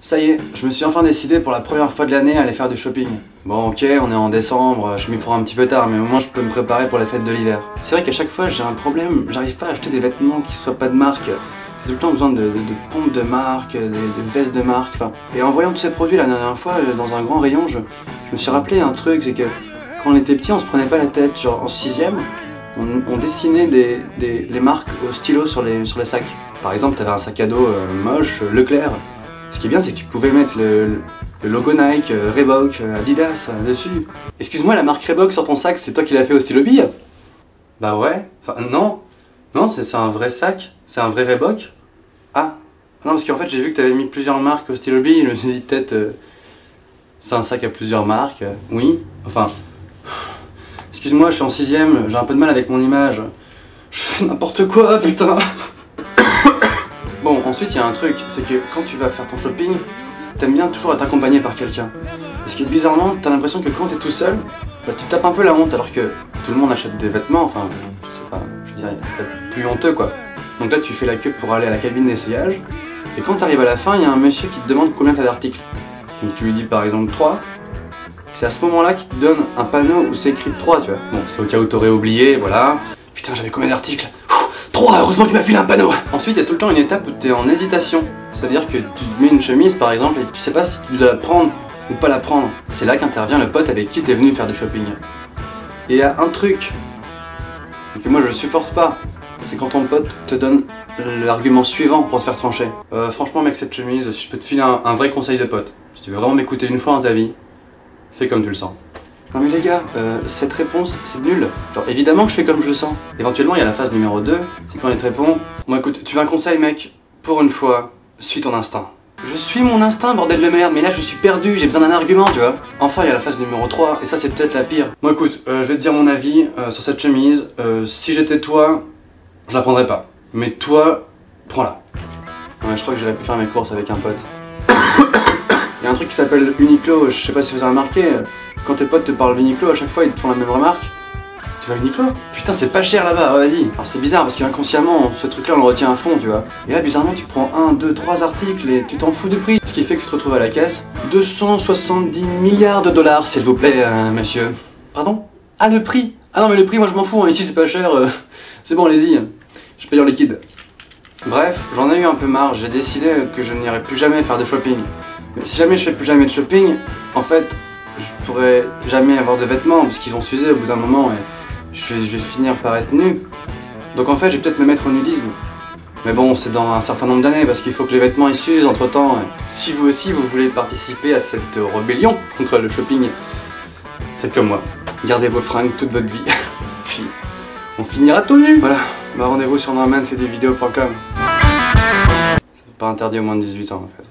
Ça y est, je me suis enfin décidé pour la première fois de l'année à aller faire du shopping. Bon ok, on est en décembre, je m'y prends un petit peu tard, mais au moins je peux me préparer pour les fêtes de l'hiver. C'est vrai qu'à chaque fois j'ai un problème, j'arrive pas à acheter des vêtements qui soient pas de marque. J'ai tout le temps besoin de pompes de marque, de vestes de marque, enfin. Et en voyant tous ces produits la dernière fois, dans un grand rayon, je me suis rappelé un truc, c'est que quand on était petit, on se prenait pas la tête. Genre en 6ème, on dessinait les marques au stylo sur les sacs. Par exemple, t'avais un sac à dos moche, Leclerc. Ce qui est bien, c'est que tu pouvais mettre le logo Nike, Reebok, Adidas dessus. Excuse-moi, la marque Reebok sur ton sac, c'est toi qui l'as fait au stylo bille? Bah ouais. Enfin non, c'est un vrai sac, c'est un vrai Reebok. Ah, non, parce qu'en fait j'ai vu que t'avais mis plusieurs marques au stylo bille, je me suis dit peut-être c'est un sac à plusieurs marques. Oui, enfin. Excuse-moi, je suis en 6ème, j'ai un peu de mal avec mon image. Je fais n'importe quoi, putain. Bon, ensuite il y a un truc, c'est que quand tu vas faire ton shopping, t'aimes bien toujours être accompagné par quelqu'un. Parce que bizarrement, t'as l'impression que quand t'es tout seul, bah, tu tapes un peu la honte alors que tout le monde achète des vêtements, enfin, je sais pas, je dirais, plus honteux quoi. Donc là tu fais la queue pour aller à la cabine d'essayage, et quand t'arrives à la fin, il y a un monsieur qui te demande combien t'as d'articles. Donc tu lui dis par exemple 3, c'est à ce moment-là qu'il te donne un panneau où c'est écrit 3, tu vois. Bon, c'est au cas où t'aurais oublié, voilà. Putain, j'avais combien d'articles? 3, heureusement qu'il m'a filé un panneau. Ensuite, il y a tout le temps une étape où tu es en hésitation. C'est-à-dire que tu mets une chemise par exemple et tu sais pas si tu dois la prendre ou pas la prendre. C'est là qu'intervient le pote avec qui tu es venu faire du shopping. Et il y a un truc que moi je supporte pas, c'est quand ton pote te donne l'argument suivant pour te faire trancher. Franchement mec, cette chemise, si je peux te filer un vrai conseil de pote, si tu veux vraiment m'écouter une fois dans ta vie, fais comme tu le sens. Non mais les gars, cette réponse c'est nul. Genre évidemment que je fais comme je le sens. Éventuellement il y a la phase numéro 2, c'est quand il te répond: bon écoute, tu veux un conseil mec? Pour une fois, suis ton instinct. Je suis mon instinct, bordel de merde, mais là je suis perdu, j'ai besoin d'un argument, tu vois. Enfin il y a la phase numéro 3, et ça c'est peut-être la pire. Bon écoute, je vais te dire mon avis sur cette chemise. Si j'étais toi, je la prendrais pas. Mais toi, prends-la. Ouais, je crois que j'aurais pu faire mes courses avec un pote. Il y a un truc qui s'appelle Uniqlo, je sais pas si vous avez remarqué. Quand tes potes te parlent d'Uniqlo, à chaque fois ils te font la même remarque. Tu vas à Uniqlo? Putain, c'est pas cher là-bas, vas-y. Alors c'est bizarre parce qu'inconsciemment, ce truc-là on le retient à fond, tu vois. Et là, bizarrement, tu prends 1, 2, 3 articles et tu t'en fous du prix. Ce qui fait que tu te retrouves à la caisse. 270 milliards de dollars, s'il vous plaît, monsieur. Pardon? Ah, le prix? Ah non, mais le prix, moi je m'en fous, hein. Ici c'est pas cher. C'est bon, allez-y. Je paye en liquide. Bref, j'en ai eu un peu marre. J'ai décidé que je n'irai plus jamais faire de shopping. Mais si jamais je fais plus jamais de shopping, en fait, je pourrais jamais avoir de vêtements parce qu'ils vont s'user au bout d'un moment et je vais finir par être nu. Donc en fait, je vais peut-être me mettre au nudisme. Mais bon, c'est dans un certain nombre d'années parce qu'il faut que les vêtements ils s'usent entre temps. Si vous aussi vous voulez participer à cette rébellion contre le shopping, faites comme moi. Gardez vos fringues toute votre vie. Puis on finira tout nu. Voilà, bah rendez-vous sur normanfaitdesvideos.com. C'est pas interdit aux moins de 18 ans en fait.